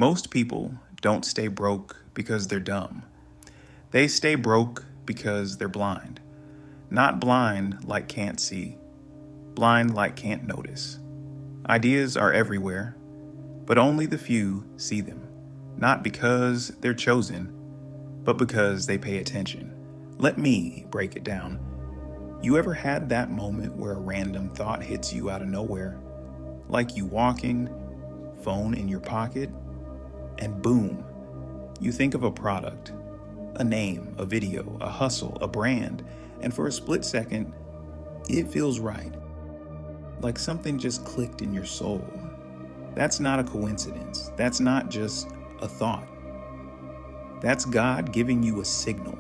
Most people don't stay broke because they're dumb. They stay broke because they're blind. Not blind like can't see, blind like can't notice. Ideas are everywhere, but only the few see them. Not because they're chosen, but because they pay attention. Let me break it down. You ever had that moment where a random thought hits you out of nowhere? Like you walking, phone in your pocket, and boom, you think of a product, a name, a video, a hustle, a brand, and for a split second, it feels right. Like something just clicked in your soul. That's not a coincidence. That's not just a thought. That's God giving you a signal.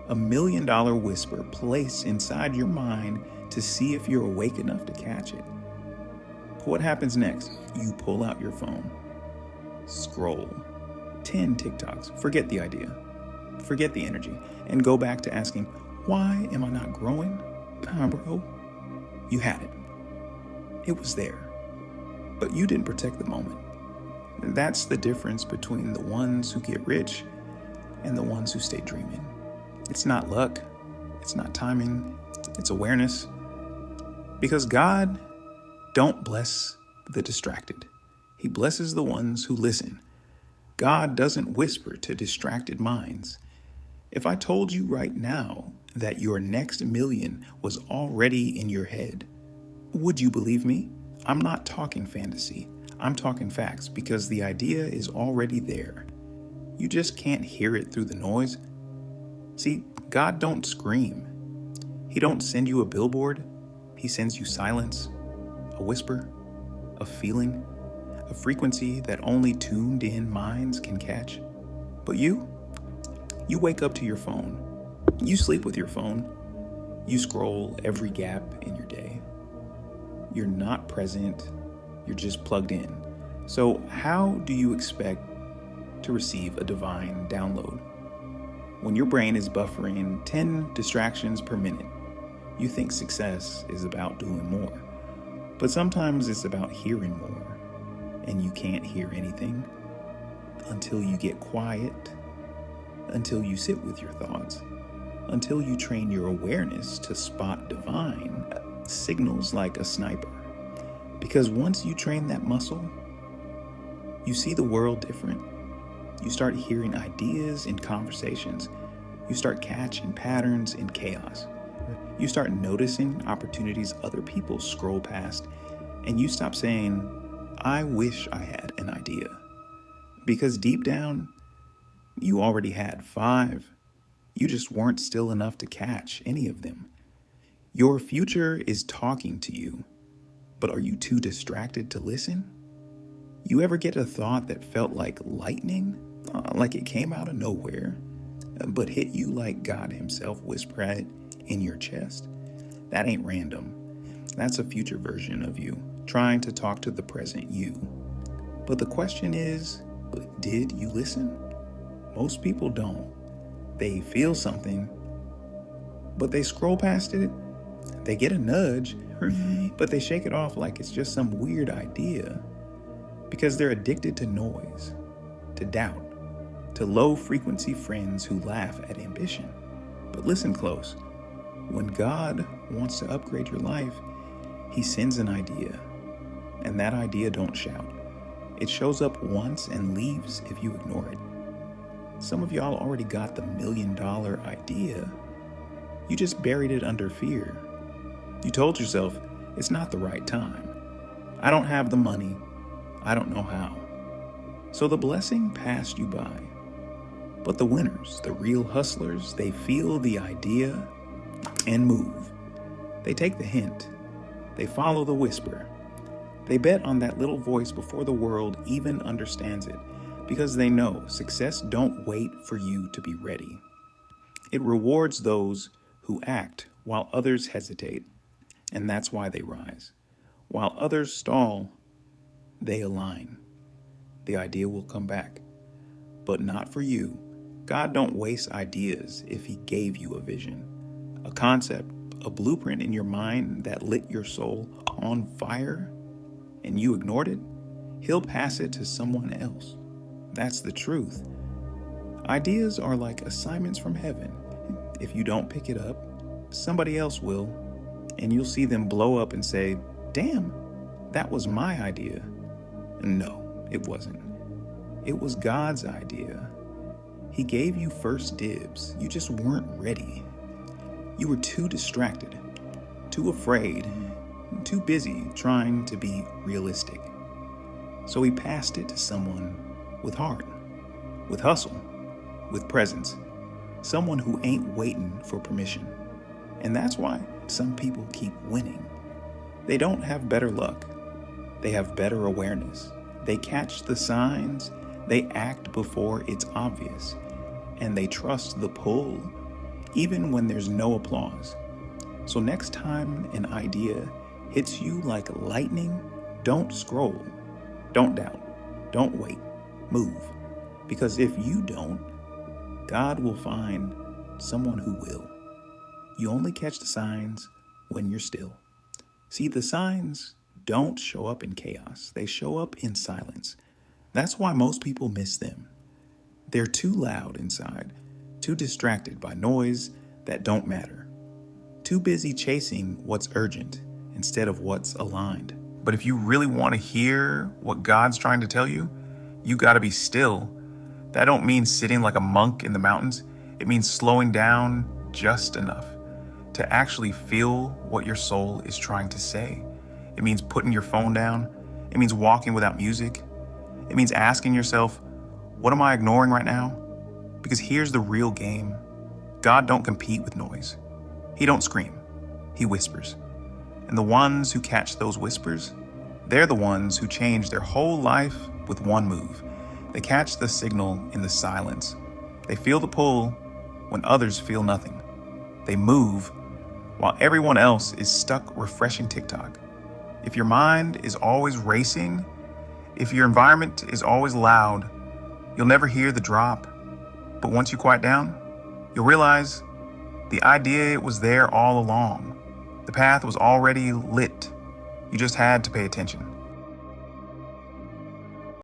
$1 million whisper placed inside your mind to see if you're awake enough to catch it. What happens next? You pull out your phone, scroll, 10 TikToks, forget the idea, forget the energy, and go back to asking, why am I not growing? Bro, you had it. It was there, but you didn't protect the moment. That's the difference between the ones who get rich and the ones who stay dreaming. It's not luck, it's not timing, it's awareness. Because God don't bless the distracted. He blesses the ones who listen. God doesn't whisper to distracted minds. If I told you right now that your next million was already in your head, would you believe me? I'm not talking fantasy. I'm talking facts because the idea is already there. You just can't hear it through the noise. See, God don't scream. He don't send you a billboard. He sends you silence, a whisper, a feeling, a frequency that only tuned in minds can catch. But you wake up to your phone. You sleep with your phone. You scroll every gap in your day. You're not present. You're just plugged in. So how do you expect to receive a divine download? When your brain is buffering 10 distractions per minute, you think success is about doing more. But sometimes it's about hearing more, and you can't hear anything until you get quiet, until you sit with your thoughts, until you train your awareness to spot divine signals like a sniper. Because once you train that muscle, you see the world different. You start hearing ideas in conversations. You start catching patterns in chaos. You start noticing opportunities other people scroll past, and you stop saying, I wish I had an idea. Because deep down, you already had 5. You just weren't still enough to catch any of them. Your future is talking to you, but are you too distracted to listen? You ever get a thought that felt like lightning? Like it came out of nowhere, but hit you like God himself whispered it in your chest? That ain't random. That's a future version of you trying to talk to the present you. But the question is, did you listen? Most people don't. They feel something, but they scroll past it. They get a nudge, but they shake it off like it's just some weird idea because they're addicted to noise, to doubt, to low-frequency friends who laugh at ambition. But listen close. When God wants to upgrade your life, he sends an idea, and that idea don't shout. It shows up once and leaves if you ignore it. Some of y'all already got the $1 million idea. You just buried it under fear. You told yourself, it's not the right time. I don't have the money. I don't know how. So the blessing passed you by. But the winners, the real hustlers, they feel the idea and move. They take the hint. They follow the whisper. They bet on that little voice before the world even understands it, because they know success don't wait for you to be ready. It rewards those who act while others hesitate, and that's why they rise. While others stall, they align. The idea will come back, but not for you. God don't waste ideas if he gave you a vision, a concept, a blueprint in your mind that lit your soul on fire, and you ignored it. he'll pass it to someone else. That's the truth. Ideas are like assignments from heaven. If you don't pick it up, somebody else will, and you'll see them blow up and say, "Damn, that was my idea." No, it wasn't. It was God's idea. He gave you first dibs. You just weren't ready. You were too distracted, too afraid, too busy trying to be realistic. So he passed it to someone with heart, with hustle, with presence, someone who ain't waiting for permission. And that's why some people keep winning. They don't have better luck. They have better awareness. They catch the signs. They act before it's obvious. And they trust the pull, even when there's no applause. So next time an idea hits you like lightning, don't scroll. Don't doubt. Don't wait. Move. Because if you don't, God will find someone who will. You only catch the signs when you're still. See, the signs don't show up in chaos. They show up in silence. That's why most people miss them. They're too loud inside, too distracted by noise that don't matter, too busy chasing what's urgent instead of what's aligned. But if you really want to hear what God's trying to tell you, you got to be still. That don't mean sitting like a monk in the mountains. It means slowing down just enough to actually feel what your soul is trying to say. It means putting your phone down. It means walking without music. It means asking yourself, what am I ignoring right now? Because here's the real game. God don't compete with noise. He don't scream. He whispers. And the ones who catch those whispers, they're the ones who change their whole life with one move. They catch the signal in the silence. They feel the pull when others feel nothing. They move while everyone else is stuck refreshing TikTok. If your mind is always racing, if your environment is always loud, you'll never hear the drop. But once you quiet down, you'll realize the idea was there all along. The path was already lit. You just had to pay attention.